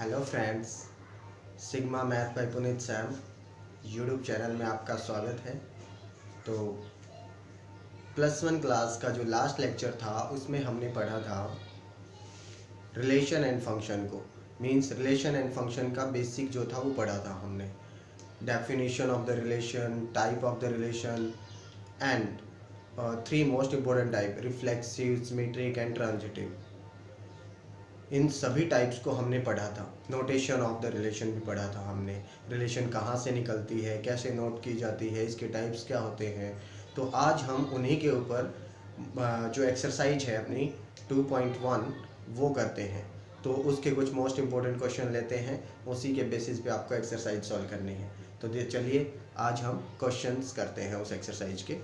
Hello friends, sigma math bye Puneet Sam YouTube channel में आपका स्वागत है। तो +1 क्लास का जो लास्ट लेक्चर था उसमें हमने पढ़ा था रिलेशन एंड फंक्शन को। मींस रिलेशन एंड फंक्शन का बेसिक जो था वो पढ़ा था हमने। Definition of the relation, type of the relation and 3 most important type, reflexive, symmetric and transitive. इन सभी टाइप्स को हमने पढ़ा था। नोटेशन ऑफ द रिलेशन भी पढ़ा था हमने। रिलेशन कहाँ से निकलती है, कैसे नोट की जाती है, इसके टाइप्स क्या होते हैं। तो आज हम उन्हीं के ऊपर जो एक्सरसाइज है अपनी 2.1 वो करते हैं। तो उसके कुछ मोस्ट इम्पोर्टेंट क्वेश्चन लेते हैं, उसी के बेसिस पे आपको एक्सरसाइज सॉल्व करनी है। तो चलिए आज हम क्वेश्चंस करते हैं उस एक्सरसाइज के।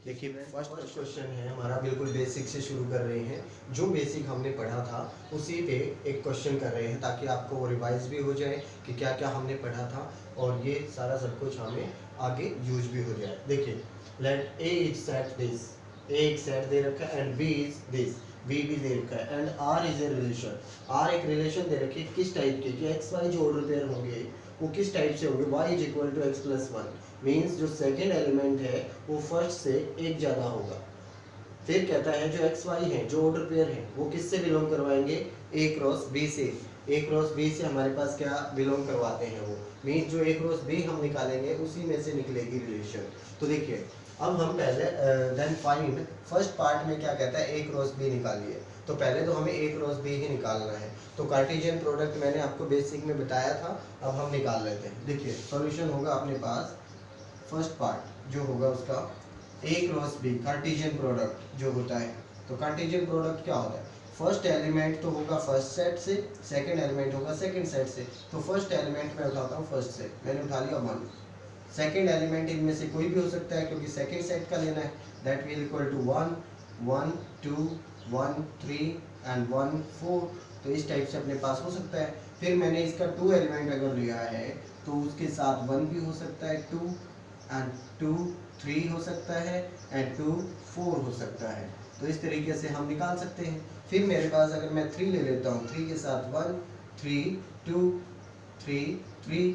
देखिए फर्स्ट क्वेश्चन है हमारा, बिल्कुल बेसिक से शुरू कर रहे हैं। जो बेसिक हमने पढ़ा था उसी पे एक क्वेश्चन कर रहे हैं ताकि आपको वो रिवाइज भी हो जाए कि क्या क्या हमने पढ़ा था और ये सारा सब कुछ हमें आगे यूज भी हो जाए। देखिए, let A is set this, A एक सेट दे रखा है and B is this, B भी दे रखा है and R is a relation. R एक रिलेशन दे रखी है, किस टाइप की कि एक्स वाई जो ऑर्डर पेयर होंगे वो किस टाइप से होंगे, y is equal to X plus one. Means जो सेकेंड एलिमेंट है वो फर्स्ट से एक ज़्यादा होगा। फिर कहता है जो एक्स वाई है जो ऑर्डर पेयर है वो किससे बिलोंग करवाएंगे, ए क्रॉस बी से। ए क्रॉस बी से हमारे पास क्या बिलोंग करवाते हैं वो, मीन्स जो ए क्रॉस बी हम निकालेंगे उसी में से निकलेगी रिलेशन। तो देखिए अब हम पहले देन फाइंड, फर्स्ट पार्ट में क्या कहता है, ए क्रॉस बी निकालिए। तो पहले तो हमें ए क्रॉस बी ही निकालना है। तो कार्टेशियन प्रोडक्ट मैंने आपको बेसिक में बताया था, अब हम निकाल लेते हैं। देखिए सॉल्यूशन होगा अपने पास, फर्स्ट पार्ट जो होगा उसका ए क्रॉस बी कार्टेशियन प्रोडक्ट जो होता है। तो कार्टेशियन प्रोडक्ट क्या होता है, फर्स्ट एलिमेंट तो होगा फर्स्ट सेट से, सेकंड एलिमेंट होगा सेकंड सेट से। तो फर्स्ट एलिमेंट मैं उठाता हूँ फर्स्ट से, मैंने उठा लिया 1। सेकंड एलिमेंट इनमें से कोई भी हो सकता है क्योंकि सेकंड सेट का लेना है, that will equal to 1 1 2 1 3 and 1 4। तो इस टाइप से अपने पास हो सकता है। फिर मैंने इसका 2 एलिमेंट अगर लिया है तो उसके साथ 1 भी हो सकता है, 2 एंड 2 3 हो सकता है एंड 2 4 हो सकता है। तो इस तरीके से हम निकाल सकते हैं। फिर मेरे पास अगर मैं 3 ले लेता हूँ, 3 के साथ 1 3 2 3 3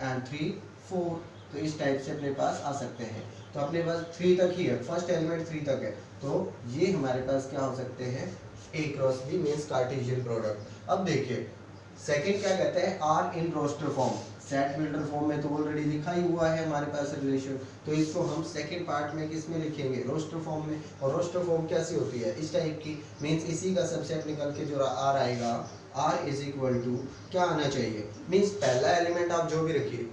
एंड 3 4। तो इस टाइप से अपने पास आ सकते हैं। तो अपने पास 3 तक ही है, फर्स्ट एलिमेंट 3 तक है। तो ये हमारे पास क्या हो सकते हैं, A cross B means Cartesian product. अब देखिए सेकंड क्या कहता है, R in roster form. Set builder form में तो ऑलरेडी लिखा ही हुआ है हमारे पास रिलेशन, तो इसको हम सेकंड पार्ट में किस में लिखेंगे, रोस्टर फॉर्म में। और रोस्टर फॉर्म कैसी होती है, इस टाइप की, मीन्स इसी का सबसेट निकल के जो आर आएगा, आर इज इक्वल टू क्या आना चाहिए, मीन्स पहला एलिमेंट आप जो भी रखिए,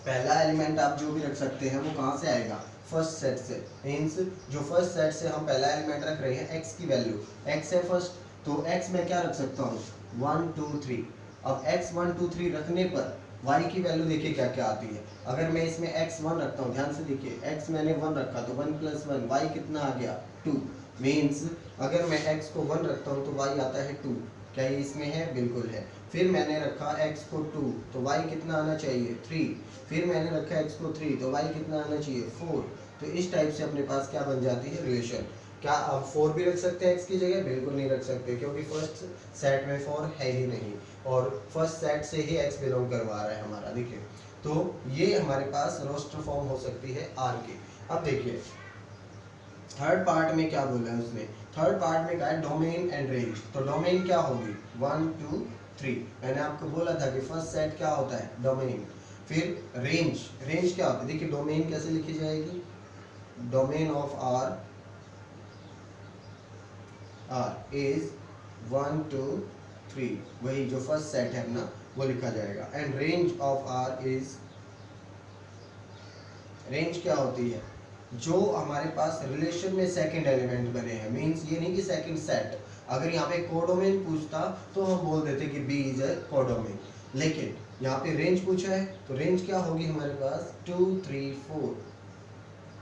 पहला एलिमेंट आप जो भी रख सकते हैं वो कहाँ से आएगा, फर्स्ट सेट से। मीन्स जो फर्स्ट सेट से हम पहला एलिमेंट रख रहे हैं, x की वैल्यू x है फर्स्ट, तो x में क्या रख सकता हूँ 1 2 3। अब x 1 2 3 रखने पर y की वैल्यू देखिए क्या क्या आती है। अगर मैं इसमें x 1 रखता हूँ, ध्यान से देखिए x मैंने 1 रखा तो 1 + 1 y कितना आ गया 2। मीन्स अगर मैं x को 1 रखता हूँ तो y आता है 2। क्या ये इसमें है, बिल्कुल है। फिर मैंने रखा x को 2 तो y कितना आना चाहिए 3। फिर मैंने रखा x को 3 तो y कितना आना चाहिए 4। तो इस टाइप से अपने पास क्या बन जाती है रिलेशन। क्या आप 4 भी रख सकते हैं x की जगह, बिल्कुल नहीं रख सकते क्योंकि फर्स्ट सेट में 4 है ही नहीं और फर्स्ट सेट से ही x बिलोंग करवा रहा है हमारा। देखिए तो ये हमारे पास रोस्टर फॉर्म हो सकती है r की। अब देखिए थर्ड पार्ट में क्या बोला है उसने, थर्ड पार्ट में क्या है, डोमेन एंड रेंज। तो डोमेन क्या होगी 1 2 3, मैंने आपको बोला था कि फर्स्ट सेट क्या होता है डोमेन। फिर रेंज, रेंज क्या होता है, देखिए डोमेन कैसे लिखी जाएगी, डोमेन ऑफ आर इज 1 2 3, वही जो फर्स्ट सेट है अपना वो लिखा जाएगा। And range of R is, range क्या होती है, जो हमारे पास रिलेशन में सेकंड एलिमेंट बने हैं। मींस ये नहीं कि सेकंड सेट, अगर यहाँ पे कोडोमेन पूछता तो हम बोल देते कि बी इज ए कोडोमेन, लेकिन यहाँ पे रेंज पूछा है तो रेंज क्या होगी हमारे पास 2 3 4,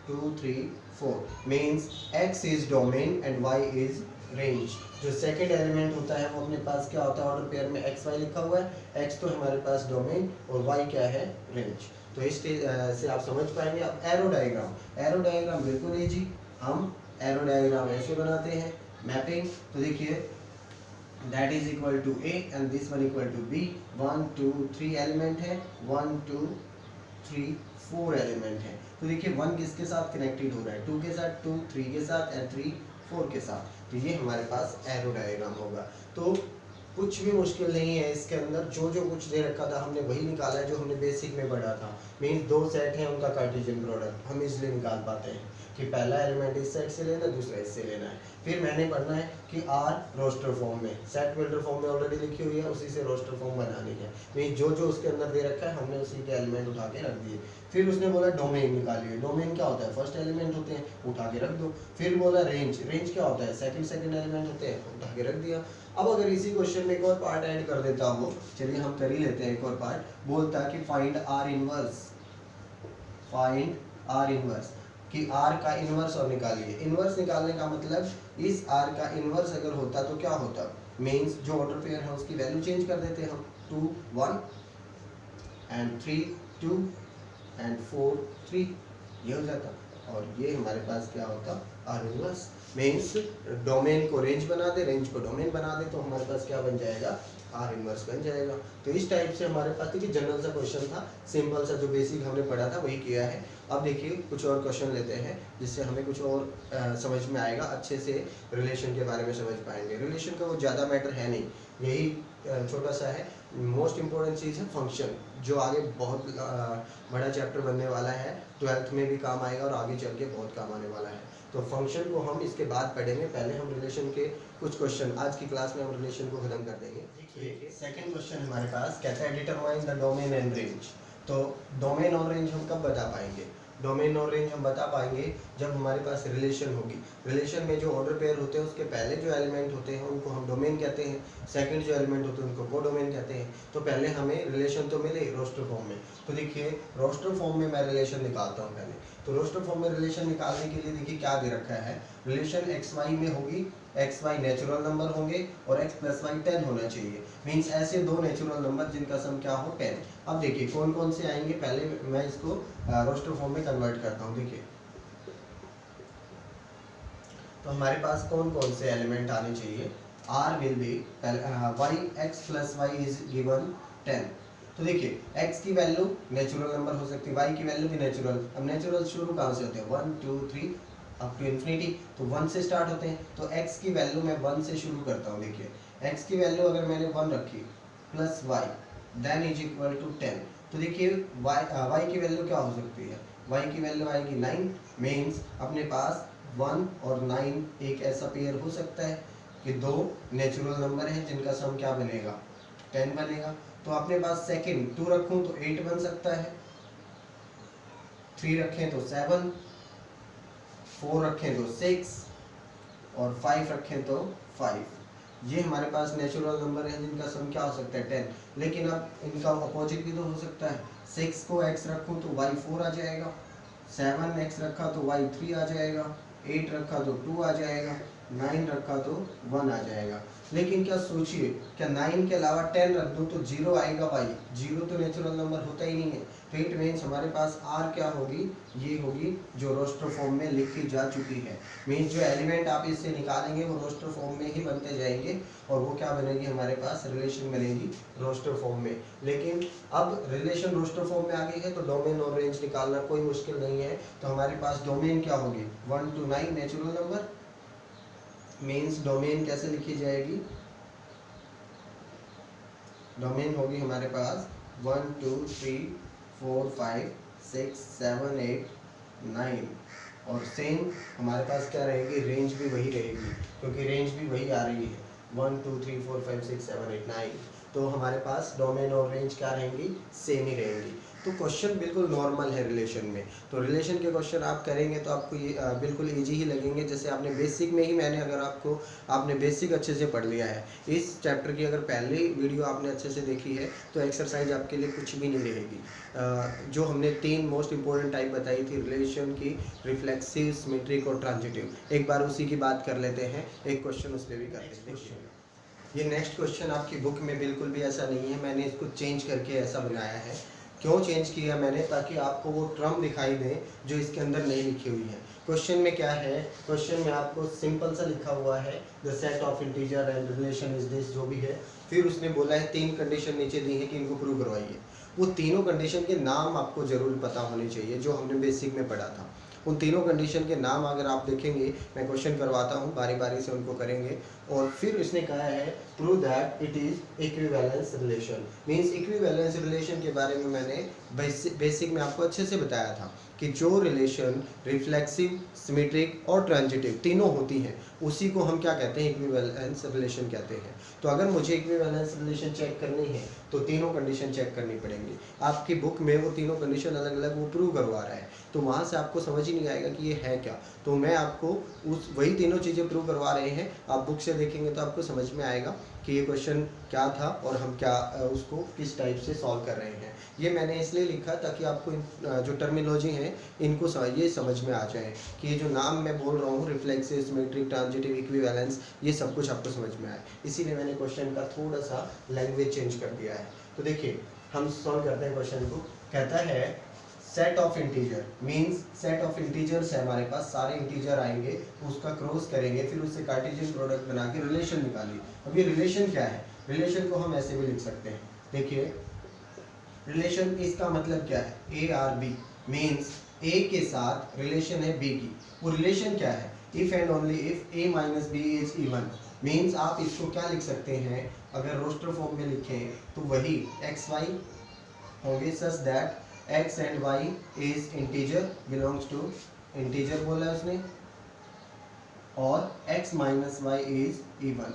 2 3 4। Means x is domain and y is range. जो सेकंड एलिमेंट होता है वो अपने पास क्या होता है, ऑर्डर पेयर में एक्स वाई लिखा हुआ है, x तो हमारे पास डोमेन और y क्या है रेंज। तो इस से आप समझ पाएंगे। अब एरो डायग्राम, एरो डायग्राम बिल्कुल इजी, हम एरो डायग्राम ऐसे बनाते हैं, मैपिंग। तो देखिए that is equal to A and this one equal to B. 1 2 3 element है, 1 2 3 4 एलिमेंट है। तो देखिए 1 किसके साथ कनेक्टेड हो रहा है, 2 के साथ, 2 3 के साथ एंड 3 4 के साथ। तो ये हमारे पास एरो डायग्राम होगा। तो कुछ भी मुश्किल नहीं है इसके अंदर, जो जो कुछ दे रखा था हमने वही निकाला है जो हमने बेसिक में पढ़ा था। मीन्स दो सेट हैं उनका कार्टेशियन प्रोडक्ट हम इसलिए निकाल पाते हैं कि पहला एलिमेंट इस सेट से लेना, दूसरा इससे लेना है। फिर मैंने पढ़ना है कि आर रोस्टर फॉर्म में, सेट बिल्डर फॉर्म में ऑलरेडी लिखी हुई है, उसी से रोस्टर फॉर्म बनानी है। मीन्स जो जो उसके अंदर दे रखा है हमने उसी के एलिमेंट उठा के रख दिए। फिर उसने बोला डोमेन निकालिए। डोमेन क्या होता है, फर्स्ट एलिमेंट होते हैं, उठा के रख दो। फिर बोला रेंज, रेंज क्या होता है, सेकंड एलिमेंट होते हैं, उठा के रख दिया। अब अगर इसी क्वेश्चन में एक और पार्ट ऐड कर देता हूँ, चलिए हम कर ही लेते हैं। एक और पार्ट बोलता है कि find are inverse, find are inverse, कि आर का इनवर्स और निकालिए। इनवर्स निकालने का मतलब इस आर का इनवर्स अगर होता तो क्या होता, मीन्स जो ऑर्डर पेयर है उसकी वैल्यू चेंज कर देते हम, 2 1 एंड 3 2 एंड 4 3, ये हो जाता। और ये हमारे पास क्या होता, आर इनवर्स। मीन्स डोमेन को रेंज बना दे, रेंज को डोमेन बना दे, तो हमारे पास क्या बन जाएगा, आर इनवर्स बन जाएगा। तो इस टाइप से हमारे पास देखिए जनरल सा क्वेश्चन था, सिंपल सा, जो बेसिक हमने पढ़ा था वही किया है। अब देखिए कुछ और क्वेश्चन लेते हैं जिससे हमें कुछ और समझ में आएगा, अच्छे से रिलेशन के बारे में समझ पाएंगे। रिलेशन का वो ज़्यादा मैटर है नहीं, यही छोटा सा है। मोस्ट इम्पोर्टेंट चीज़ है फंक्शन, जो आगे बहुत बड़ा चैप्टर बनने वाला है, 12th में भी काम आएगा और आगे चल के बहुत काम आने वाला है। तो फंक्शन को हम इसके बाद पढ़ेंगे, पहले हम रिलेशन के कुछ क्वेश्चन आज की क्लास में हम रिलेशन को खत्म कर देंगे। देखिए सेकंड क्वेश्चन हमारे पास कहता है determine the domain and range. तो डोमेन और रेंज हम कब बता पाएंगे, डोमेन और रेंज हम बता पाएंगे जब हमारे पास रिलेशन होगी। रिलेशन में जो ऑर्डर पेयर होते हैं उसके पहले जो एलिमेंट होते हैं उनको हम डोमेन कहते हैं, सेकंड जो एलिमेंट होते हैं उनको को डोमेन कहते हैं। तो पहले हमें रिलेशन तो मिले रोस्टर फॉर्म में। तो देखिए रोस्टर फॉर्म में मैं रिलेशन निकालता हूँ पहले। तो रोस्टर फॉर्म में रिलेशन निकालने के लिए देखिए क्या दे रखा है, रिलेशन एक्स वाई में होगी, एक्स वाई नेचुरल नंबर होंगे और एक्स प्लस वाई 10 होना चाहिए। मीन्स ऐसे दो नेचुरल नंबर जिनका सम क्या हो 10। अब देखिए कौन कौन से आएंगे, पहले मैं इसको रोस्टर फॉर्म में कन्वर्ट करता हूँ। देखिए तो हमारे पास कौन कौन से एलिमेंट आने चाहिए, R will be Y X plus Y is given 10। तो देखिए x की वैल्यू नेचुरल नंबर हो सकती है, y की वैल्यू भी नेचुरल। अब नेचुरल शुरू कहाँ से होते हैं, 1 2 3 अप टू इन्फिनिटी, तो 1 से स्टार्ट होते हैं। तो x की वैल्यू मैं 1 से शुरू करता हूँ। देखिए x की वैल्यू अगर मैंने 1 रखी plus y then is equal to 10। तो देखिए y की वैल्यू क्या हो सकती है, y की वैल्यू आएगी 9। मीन्स अपने पास 1 और 9 एक ऐसा पेयर हो सकता है कि दो नेचुरल नंबर हैं जिनका सम क्या बनेगा, 10 बनेगा। तो अपने पास सेकंड 2 रखूं तो 8 बन सकता है, 3 रखें तो 7, 4 रखें तो 6 और 5 रखें तो 5। ये हमारे पास नेचुरल नंबर है जिनका सम क्या हो सकता है 10। लेकिन अब इनका अपोजिट भी तो हो सकता है, 6 को x रखूं तो y 4 आ जाएगा, 7 x रखा तो y 3 आ जाएगा, 8 रखा तो 2 आ जाएगा, 9 रखा तो 1 आ जाएगा। लेकिन क्या सोचिए, क्या 9 के अलावा 10 रख दूं तो 0 आएगा भाई, 0 तो नेचुरल नंबर होता ही नहीं है। तो इट मीन्स हमारे पास r क्या होगी, ये होगी जो रोस्टर फॉर्म में लिखी जा चुकी है। मीन्स जो एलिमेंट आप इससे निकालेंगे वो रोस्टर फॉर्म में ही बनते जाएंगे और वो क्या बनेगी, हमारे पास रिलेशन बनेगी रोस्टर फॉर्म में। लेकिन अब रिलेशन रोस्टर फॉर्म में आ गई है तो डोमेन और रेंज निकालना कोई मुश्किल नहीं है। तो हमारे पास डोमेन क्या होगी, 1 to 9 natural number. Means domain कैसे लिखी जाएगी, डोमेन होगी हमारे पास 1 2 3 4 5 6 7 8 9। और सेम हमारे पास क्या रहेगी, रेंज भी वही रहेगी क्योंकि रेंज भी वही आ रही है 1 2 3 4 5 6 7 8 9। तो हमारे पास डोमेन और रेंज क्या रहेंगी, सेम ही रहेंगी। तो क्वेश्चन बिल्कुल नॉर्मल है रिलेशन में। तो रिलेशन के क्वेश्चन आप करेंगे तो आपको ये बिल्कुल इजी ही लगेंगे। जैसे आपने बेसिक में ही मैंने अगर आपने बेसिक अच्छे से पढ़ लिया है, इस चैप्टर की अगर पहले वीडियो आपने अच्छे से देखी है तो एक्सरसाइज आपके लिए कुछ भी नहीं रहेगी। जो हमने 3 मोस्ट इंपॉर्टेंट टाइप बताई थी रिलेशन की, रिफ्लेक्सिव, सिमेट्रिक और ट्रांजिटिव, एक बार उसी की बात कर लेते हैं, एक क्वेश्चन उस पर भी कर लेते हैं। ये नेक्स्ट क्वेश्चन आपकी बुक में बिल्कुल भी ऐसा नहीं है, मैंने इसको चेंज करके ऐसा बनाया है। क्यों चेंज किया मैंने, ताकि आपको वो टर्म दिखाई दे जो इसके अंदर नहीं लिखी हुई है। क्वेश्चन में क्या है, क्वेश्चन में आपको सिंपल सा लिखा हुआ है the set of integer and relation is this, जो भी है। फिर उसने बोला है 3 कंडीशन नीचे दी है कि इनको प्रूव करवाइए। वो तीनों कंडीशन के नाम आपको ज़रूर पता होने चाहिए जो हमने बेसिक में पढ़ा था। उन तीनों कंडीशन के नाम अगर आप देखेंगे, मैं क्वेश्चन करवाता हूँ, बारी बारी से उनको करेंगे। और फिर इसने कहा है prove that it is equivalence relation. Means equivalence relation के बारे में मैंने बेसिक में आपको अच्छे से बताया था कि जो रिलेशन रिफ्लेक्सिव, सिमेट्रिक और ट्रांजिटिव तीनों होती हैं, उसी को हम क्या कहते हैं, इक्विवेलेंस रिलेशन कहते हैं। तो अगर मुझे इक्विवेलेंस रिलेशन चेक करनी है तो तीनों कंडीशन चेक करनी पड़ेंगी। आपकी बुक में वो तीनों कंडीशन अलग अलग वो प्रूव करवा रहा है, तो वहाँ से आपको समझ ही नहीं आएगा कि ये है क्या। तो मैं आपको उस वही तीनों चीज़ें प्रूव करवा रहे हैं, आप बुक से देखेंगे तो आपको समझ में आएगा कि ये क्वेश्चन क्या था और हम क्या उसको किस टाइप से सॉल्व कर रहे हैं। ये मैंने इसलिए लिखा ताकि आपको जो टर्मिनोलॉजी है इनको ये समझ में आ जाए कि ये जो नाम मैं बोल रहा हूँ, रिफ्लेक्सिव, सिमेट्रिक, ट्रांजिटिव, इक्विवेलेंस, ये सब कुछ आपको समझ में आए। इसीलिए मैंने क्वेश्चन का थोड़ा सा लैंग्वेज चेंज कर दिया है। तो देखिए हम सॉल्व करते हैं क्वेश्चन को। कहता है set of integer, means set of integers है हमारे पास, सारे इंटीजर आएंगे, उसका क्रॉस करेंगे, फिर उससे कार्टेशियन प्रोडक्ट बना के रिलेशन निकालिए। अब ये रिलेशन क्या है, रिलेशन को हम ऐसे भी लिख सकते हैं। देखिए रिलेशन इसका मतलब क्या है, ए आर बी, मीन्स ए के साथ रिलेशन है बी की। वो रिलेशन क्या है, if and only if A minus B is even. Means आप इसको क्या लिख सकते हैं, अगर रोस्टर फॉर्म में लिखें तो वही एक्स वाई होंगे such that x and y is integer belongs to integer बोला है उसने, और x minus y is even,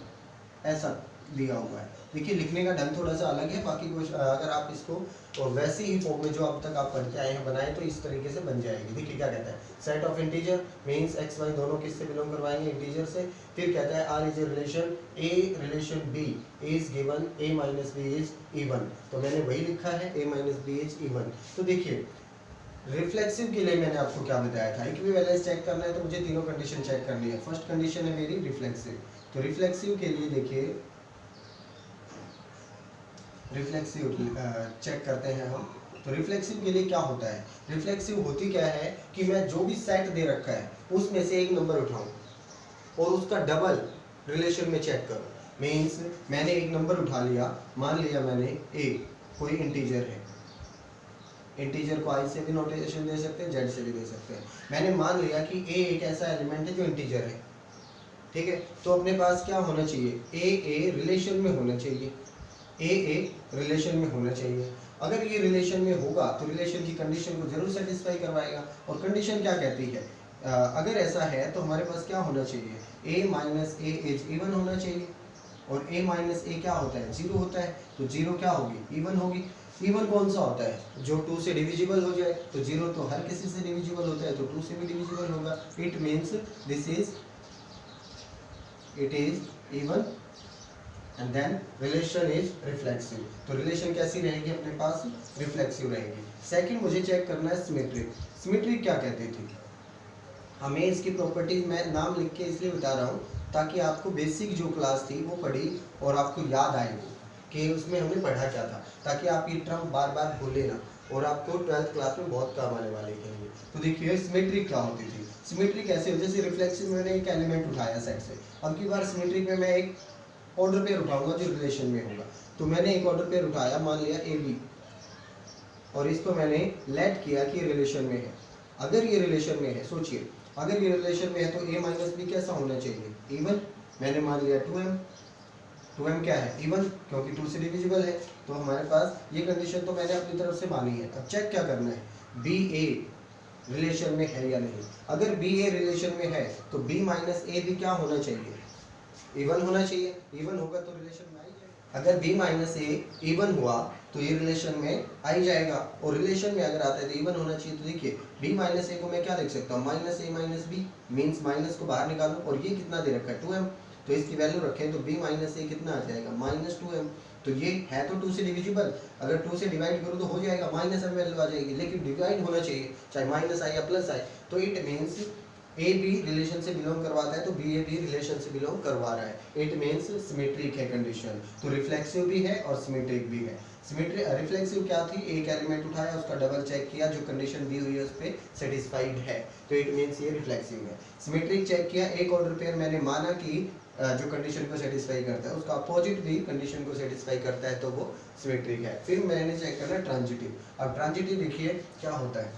ऐसा दिया हुआ है। देखिए लिखने का ढंग थोड़ा सा अलग है, बाकी कुछ अगर आप इसको और वैसे ही फॉर्म में जो अब तक आप पढ़ते आए हैं बनाए तो इस तरीके से बन जाएगी। देखिए क्या कहता है, set of integer means X Y दोनों किससे बिलोंग करवाएंगे, इंटीजर से। फिर कहता है R is a relation, A relation B is given A minus B is even. तो मैंने वही लिखा है A minus B is even. तो देखिए रिफ्लेक्सिव के लिए मैंने आपको क्या बताया था, इक्विवेलेंस चेक करना है तो मुझे तीनों कंडीशन चेक करनी है। फर्स्ट कंडीशन है मेरी रिफ्लेक्सिव, तो रिफ्लेक्सिव के लिए देखिए रिफ्लेक्सिव चेक करते हैं हम। तो रिफ्लेक्सिव के लिए क्या होता है, रिफ्लेक्सिव होती क्या है कि मैं जो भी सेट दे रखा है उसमें से एक नंबर उठाऊं और उसका डबल रिलेशन में चेक करूं। मीन्स मैंने एक नंबर उठा लिया, मान लिया मैंने ए, कोई इंटीजर है, इंटीजर को आई से भी नोटेशन दे सकते हैं, जेड से भी दे सकते हैं। मैंने मान लिया कि ए एक ऐसा एलिमेंट है जो इंटीजर है, ठीक है। तो अपने पास क्या होना चाहिए, ए रिलेशन में होना चाहिए, ए रिलेशन में होना चाहिए। अगर ये रिलेशन में होगा तो रिलेशन की कंडीशन को जरूर सेटिस्फाई करवाएगा। और कंडीशन क्या कहती है, अगर ऐसा है तो हमारे पास क्या होना चाहिए, ए माइनस ए इज इवन होना चाहिए। और ए माइनस ए क्या होता है, जीरो होता है, तो जीरो क्या होगी, इवन होगी। इवन कौन सा होता है, जो 2 से डिविजिबल हो जाए। तो जीरो तो हर किसी से डिविजिबल होता है, तो 2 से भी डिविजिबल होगा। It means this is it is even and then relation is reflexive. तो रिलेशन कैसी रहेगी अपने पास, रिफ्लेक्सिव रहेगी। सेकंड मुझे चेक करना है सिमेट्रिक। सिमेट्रिक क्या कहती थी, हमें इसकी प्रॉपर्टीज मैं नाम लिख के इसलिए बता रहा हूँ ताकि आपको बेसिक जो क्लास थी वो पढ़ी और आपको याद आए वो कि उसमें हमने पढ़ा क्या था, ताकि आप ये टर्म बार बार भूले ना और आपको 12th क्लास में बहुत काम आने वाले हैं। तो देखिए सिमेट्रिक क्या होती थी, सिमेट्रिक ऐसे होती है जैसे रिफ्लेक्सिव में मैंने एक एलिमेंट उठाया सेट से, अब की बार सिमेट्रिक में मैं एक ऑर्डर पेयर उठाऊंगा जो रिलेशन में होगा। तो मैंने एक ऑर्डर पेयर उठाया, मान लिया ए बी, और इसको मैंने लेट किया कि रिलेशन में है। अगर ये रिलेशन में है, सोचिए अगर ये रिलेशन में है तो ए माइनस बी कैसा होना चाहिए, इवन। मैंने मान लिया 2m क्या है, इवन, क्योंकि 2 से डिविजिबल है। तो हमारे पास ये कंडीशन तो मैंने अपनी तरफ से मानी है। अब चेक क्या करना है, बी ए रिलेशन में है या नहीं। अगर बी ए रिलेशन में है तो बी माइनस ए भी क्या होना चाहिए, इवन होना चाहिए। इवन होगा तो रिलेशन में आ ही जाएगा। अगर b माइनस ए इवन हुआ तो ये रिलेशन में आ ही जाएगा, और रिलेशन में अगर आता है तो इवन होना चाहिए। तो देखिए b माइनस ए को मैं क्या लिख सकता हूँ, माइनस ए माइनस बी, मीन्स माइनस को बाहर निकालूं, और ये कितना दे रखा है 2m, तो इसकी वैल्यू रखें तो b माइनस ए कितना आ जाएगा, माइनस 2m। तो ये है तो 2 से डिविजिबल, अगर 2 से डिवाइड करूँ तो हो जाएगा, माइनस m वैल्यू आ जाएगी, लेकिन डिवाइड होना चाहिए, चाहे माइनस आए या प्लस आए। तो it means A B relation से बिलोंग करवाता है तो बी ए बी रिलेशन से बिलोंग करवा रहा है। इट मीन्स सिमेट्रिक है कंडीशन। तो रिफ्लेक्सिव भी है और सिमेट्रिक भी है। सिमेट्रिक रिफ्लेक्सिव क्या थी, एक एलिमेंट उठाया उसका डबल चेक किया, जो कंडीशन दी हुई है उस पर सेटिस्फाइड है, तो इट मीन्स ये रिफ्लेक्सिव है। सिमेट्रिक चेक किया, एक ऑर्डर पेयर मैंने माना कि जो कंडीशन को सेटिस्फाई करता है उसका अपोजिट भी कंडीशन को सेटिस्फाई करता है, तो वो सिमेट्रिक है। फिर मैंने चेक करना ट्रांजिटिव। अब ट्रांजिटिव देखिए क्या होता है,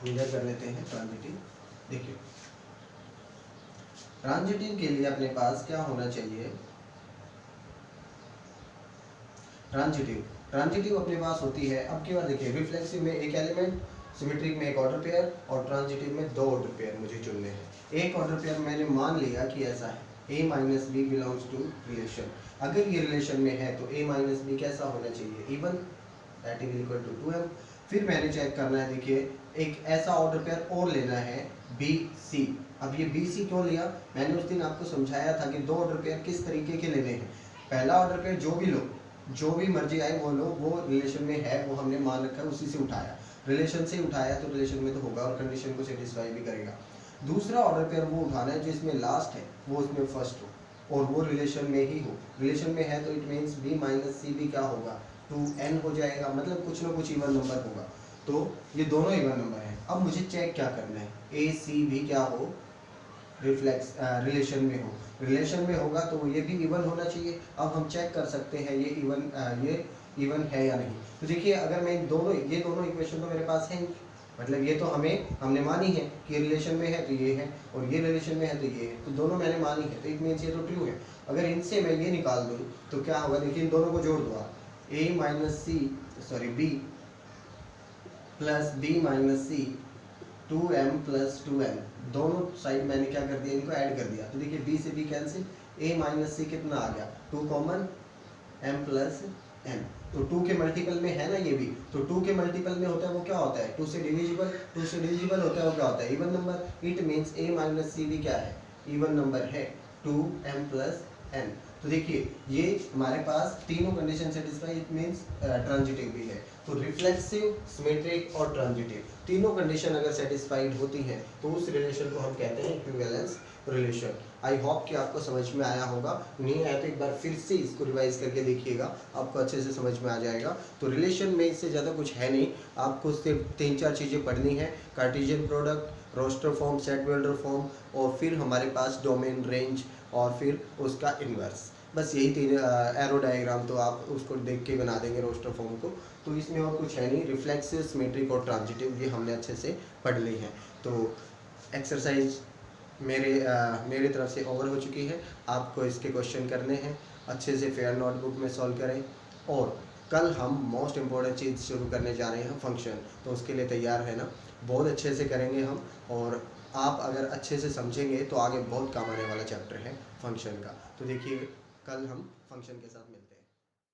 इधर कर लेते हैं ट्रांजिटिव। देखिए ट्रांजिटिव के लिए अपने पास क्या होना चाहिए, ट्रांजिटिव अपने पास होती है। अब की बार देखिए, रिफ्लेक्सिव में एक एलिमेंट, सिमेट्रिक में एक ऑर्डर पेयर और ट्रांजिटिव में दो ऑर्डर पेयर मुझे चुनने हैं। एक ऑर्डर पेयर मैंने मान लिया कि ऐसा है, a minus B belongs to relation. अगर ये रिलेशन में है तो a माइनस बी कैसा होना चाहिए, even, that is equal to 2m। फिर मैंने चेक करना है, देखिए एक ऐसा ऑर्डर पेयर और लेना है बी सी। अब ये बी सी क्यों लिया, मैंने उस दिन आपको समझाया था कि दो ऑर्डर पेयर किस तरीके के लेने हैं। पहला ऑर्डर पेयर जो भी लो, जो भी मर्जी आए वो लो, वो रिलेशन में है, वो हमने मान रखा है, उसी से उठाया, रिलेशन से उठाया तो रिलेशन में तो होगा और कंडीशन को सेटिस्फाई भी करेगा। दूसरा ऑर्डर पेयर वो उठाना है जिसमें लास्ट है वो उसमें फर्स्ट हो और वो रिलेशन में ही हो। रिलेशन में है तो it means b minus C भी क्या होगा, 2n हो जाएगा, मतलब कुछ ना कुछ इवन नंबर होगा। तो ये दोनों इवन नंबर हैं। अब मुझे चेक क्या करना है, a c भी क्या हो, रिफ्लेक्स रिलेशन में हो। रिलेशन में होगा तो ये भी इवन होना चाहिए। अब हम चेक कर सकते हैं ये इवन है या नहीं। तो देखिए अगर मैं ये दोनों इक्वेशन तो मेरे पास हैं, मतलब ये तो हमने मानी है कि रिलेशन में है तो ये है और ये रिलेशन में है तो ये है, तो दोनों मैंने मानी है, तो इट मीन्स ये तो ट्रू है। अगर इनसे मैं ये निकाल दूँ तो क्या होगा, देखिए इन दोनों को जोड़ दो आप, a minus C b plus b minus C 2m plus 2n, दोनों साइड मैंने क्या कर दिया, इनको ऐड कर दिया। तो देखिए b से b कैंसिल, a माइनस सी कितना आ गया, 2 कॉमन, m प्लस n, तो 2 के मल्टीपल में है ना ये भी, तो 2 के मल्टीपल में होता है वो क्या होता है, 2 से डिविजिबल होता है वो क्या होता है, even number. It means a minus C भी क्या है, इवन नंबर है, 2m प्लस n। तो देखिए ये हमारे पास तीनों condition satisfy, it means transitive भी है। तो रिफ्लेक्सिव, सिमेट्रिक और ट्रांजिटिव तीनों कंडीशन अगर सेटिस्फाइड होती हैं तो उस रिलेशन को हम कहते हैं इक्विवेलेंस रिलेशन। आई होप कि आपको समझ में आया होगा, नहीं आया तो एक बार फिर से इसको रिवाइज करके देखिएगा, आपको अच्छे से समझ में आ जाएगा। तो रिलेशन में इससे ज़्यादा कुछ है नहीं, आपको सिर्फ 3-4 चीज़ें पढ़नी है, Cartesian product, roster form, set builder form और फिर हमारे पास डोमेन, रेंज और फिर उसका इन्वर्स। बस यही 3 एरो डायग्राम तो आप उसको देख के बना देंगे रोस्टर फॉर्म को। तो इसमें और कुछ है नहीं, रिफ्लेक्सिव, सिमेट्रिक और ट्रांजिटिव ये हमने अच्छे से पढ़ ली हैं। तो एक्सरसाइज मेरी तरफ से ओवर हो चुकी है, आपको इसके क्वेश्चन करने हैं, अच्छे से फेयर नोटबुक में सॉल्व करें। और कल हम मोस्ट इम्पॉर्टेंट चीज़ शुरू करने जा रहे हैं, फंक्शन, तो उसके लिए तैयार है ना, बहुत अच्छे से करेंगे हम। और आप अगर अच्छे से समझेंगे तो आगे बहुत काम आने वाला चैप्टर है फंक्शन का। तो देखिए कल हम फंक्शन के साथ मिलते हैं।